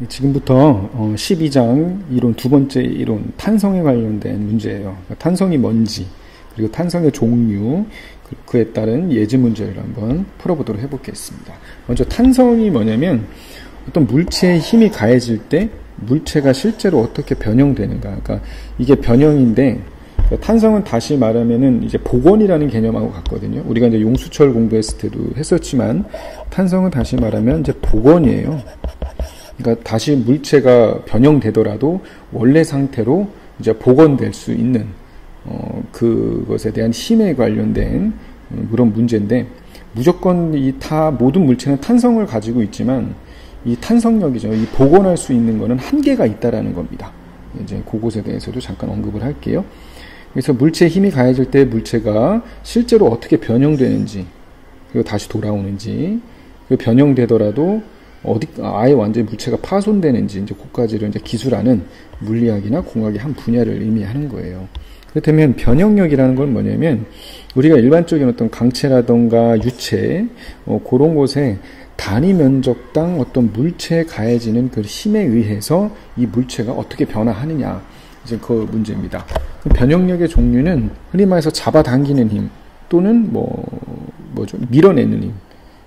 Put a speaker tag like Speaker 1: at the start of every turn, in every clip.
Speaker 1: 지금부터 12장 이론 두 번째 이론 탄성에 관련된 문제예요. 탄성이 뭔지, 그리고 탄성의 종류, 그에 따른 예지 문제를 한번 풀어보도록 해보겠습니다. 먼저 탄성이 뭐냐면 어떤 물체의 힘이 가해질 때 물체가 실제로 어떻게 변형되는가. 그러니까 이게 변형인데, 탄성은 다시 말하면은 이제 복원이라는 개념하고 같거든요. 우리가 이제 용수철 공부했을 때도 했었지만, 탄성은 다시 말하면 이제 복원이에요. 그러니까 다시 물체가 변형되더라도 원래 상태로 이제 복원될 수 있는 그것에 대한 힘에 관련된 그런 문제인데, 무조건 모든 물체는 탄성을 가지고 있지만 이 탄성력이죠. 이 복원할 수 있는 거는 한계가 있다라는 겁니다. 이제 그것에 대해서도 잠깐 언급을 할게요. 그래서 물체에 힘이 가해질 때 물체가 실제로 어떻게 변형되는지, 그리고 다시 돌아오는지, 그리고 변형되더라도 아예 완전히 물체가 파손되는지, 이제 그까지를 이제 기술하는 물리학이나 공학의 한 분야를 의미하는 거예요. 그렇다면 변형력이라는 건 뭐냐면, 우리가 일반적인 어떤 강체라던가 유체, 그런 곳에 단위 면적당 어떤 물체에 가해지는 그 힘에 의해서 이 물체가 어떻게 변화하느냐, 이제 그 문제입니다. 변형력의 종류는 흔히 말해서 잡아당기는 힘, 또는 밀어내는 힘.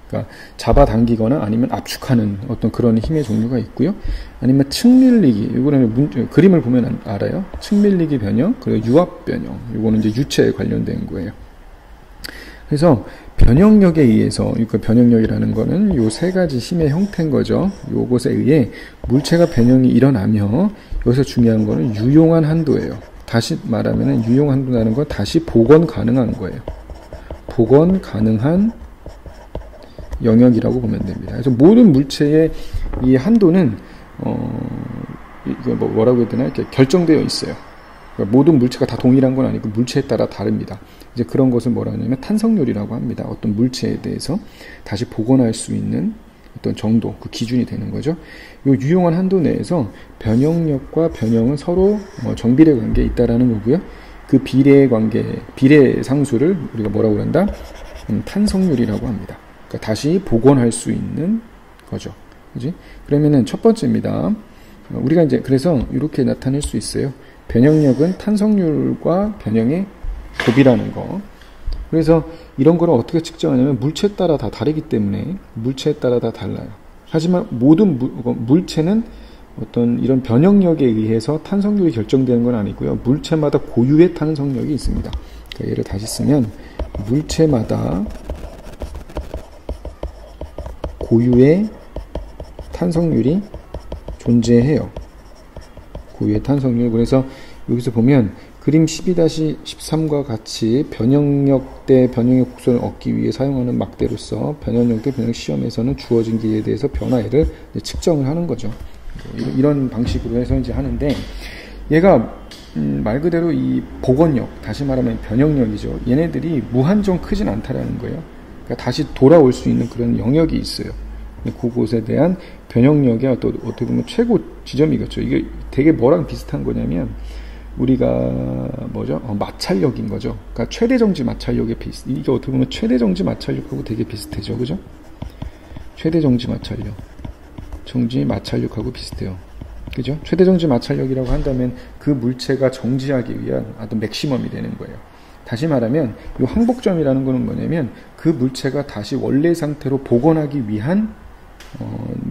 Speaker 1: 그러니까 잡아당기거나 아니면 압축하는 어떤 그런 힘의 종류가 있고요. 아니면 측밀리기, 이거는 그림을 보면 알아요. 측밀리기 변형, 그리고 유압 변형, 이거는 이제 유체에 관련된 거예요. 그래서 변형력에 의해서, 그러니까 변형력이라는 거는 요 세 가지 힘의 형태인 거죠. 요것에 의해 물체가 변형이 일어나며, 여기서 중요한 거는 유용한 한도예요. 다시 말하면 유용 한도라는 건 다시 복원 가능한 거예요. 복원 가능한 영역이라고 보면 됩니다. 그래서 모든 물체의 이 한도는 이거 뭐라고 해야 되나, 이렇게 결정되어 있어요. 그러니까 모든 물체가 다 동일한 건 아니고 물체에 따라 다릅니다. 이제 그런 것을 뭐라 하냐면 탄성률이라고 합니다. 어떤 물체에 대해서 다시 복원할 수 있는 어떤 정도, 그 기준이 되는 거죠. 이 유용한 한도 내에서 변형력과 변형은 서로 정비례 관계에 있다라는 거고요. 그 비례 상수를 우리가 뭐라고 한다? 탄성률이라고 합니다. 그러니까 다시 복원할 수 있는 거죠. 그지? 그러면은 첫 번째입니다. 우리가 이제 그래서 이렇게 나타낼 수 있어요. 변형력은 탄성률과 변형의 곱이라는 거. 그래서 이런 거를 어떻게 측정하냐면 물체에 따라 다 다르기 때문에 물체에 따라 다 달라요. 하지만 모든 물체는 어떤 이런 변형력에 의해서 탄성률이 결정되는 건 아니고요. 물체마다 고유의 탄성력이 있습니다. 그러니까 얘를 다시 쓰면 물체마다 고유의 탄성률이 존재해요. 고유의 탄성률. 그래서 여기서 보면 그림 12-13과 같이 변형력 대 변형의 곡선을 얻기 위해 사용하는 막대로서 변형력 대 변형 시험에서는 주어진 길이에 대해서 변화를 측정을 하는 거죠. 이런 방식으로 해서 이제 하는데, 얘가 말 그대로 이 복원력, 다시 말하면 변형력이죠. 얘네들이 무한정 크진 않다라는 거예요. 그러니까 다시 돌아올 수 있는 그런 영역이 있어요. 그곳에 대한 변형력의 어떻게 보면 최고 지점이겠죠. 이게 되게 뭐랑 비슷한 거냐면, 우리가 마찰력인 거죠. 그러니까 최대정지 마찰력에 이게 어떻게 보면 최대정지 마찰력하고 되게 비슷해죠. 그죠? 최대정지 마찰력하고 비슷해요. 그죠? 최대정지 마찰력이라고 한다면 그 물체가 정지하기 위한 어떤 맥시멈이 되는 거예요. 다시 말하면 이 항복점이라는 거는 뭐냐면 그 물체가 다시 원래 상태로 복원하기 위한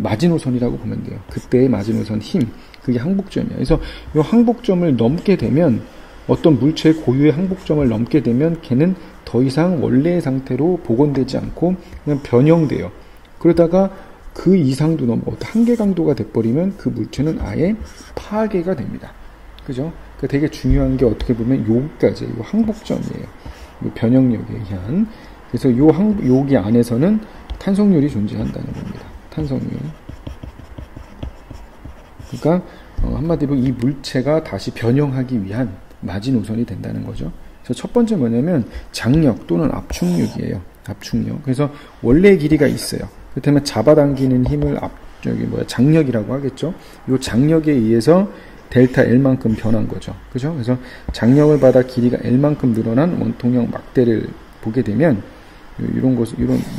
Speaker 1: 마지노선이라고 보면 돼요. 그때의 마지노선 힘, 그게 항복점이에요. 그래서 이 항복점을 넘게 되면, 어떤 물체의 고유의 항복점을 넘게 되면 걔는 더 이상 원래의 상태로 복원되지 않고 그냥 변형돼요. 그러다가 그 이상도 넘어 한계 강도가 돼버리면 그 물체는 아예 파괴가 됩니다. 그죠? 그 되게 중요한 게 어떻게 보면 여기까지, 이 항복점이에요. 이 변형력에 의한. 그래서 여기 안에서는 탄성률이 존재한다는 겁니다. 탄성률. 그러니까 한마디로 이 물체가 다시 변형하기 위한 마지노선이 된다는 거죠. 그래서 첫 번째 뭐냐면 장력 또는 압축력이에요. 압축력. 그래서 원래의 길이가 있어요. 그렇다면 잡아당기는 힘을 장력이라고 하겠죠. 이 장력에 의해서 델타 L만큼 변한 거죠. 그죠? 그래서 장력을 받아 길이가 L만큼 늘어난 원통형 막대를 보게 되면,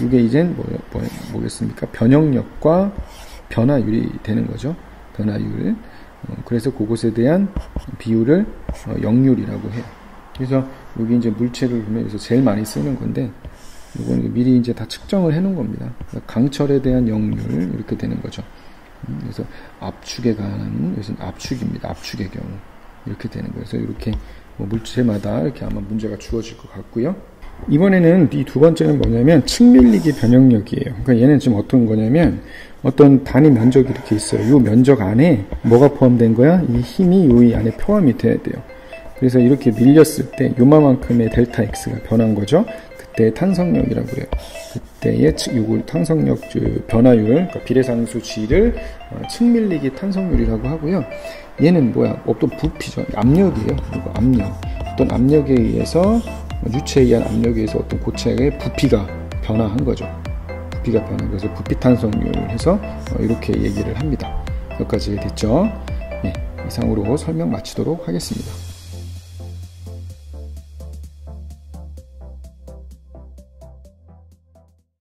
Speaker 1: 이게 이젠 뭐겠습니까? 변형력과 변화율이 되는 거죠. 변화율, 그래서 그것에 대한 비율을 역률이라고 해요. 그래서 여기 이제 물체를 보면 여기서 제일 많이 쓰는 건데, 이거는 미리 이제 다 측정을 해 놓은 겁니다. 그러니까 강철에 대한 역률 이렇게 되는 거죠. 그래서 압축에 관한, 이것은 압축입니다. 압축의 경우 이렇게 되는 거예요. 그래서 이렇게 물체마다 이렇게 아마 문제가 주어질 것 같고요. 이번에는 이 두 번째는 뭐냐면 측밀리기 변형력이에요. 그러니까 얘는 지금 어떤 거냐면 어떤 단위 면적이 이렇게 있어요. 이 면적 안에 뭐가 포함된 거야? 이 힘이 이 안에 포함이 돼야 돼요. 그래서 이렇게 밀렸을 때 요만큼의 델타 X가 변한 거죠. 그때 탄성력이라고 해요. 그때의 요걸 탄성력 변화율, 그러니까 비례상수 G를 측밀리기 탄성률이라고 하고요. 얘는 뭐야? 어떤 부피죠. 압력이에요. 그리고 압력. 어떤 압력에 의해서 유체에 의한 압력에 의해서 어떤 고체의 부피가 변화한 거죠. 부피가 변한 그래서 부피 탄성률을 해서 이렇게 얘기를 합니다. 여기까지 됐죠? 네, 이상으로 설명 마치도록 하겠습니다.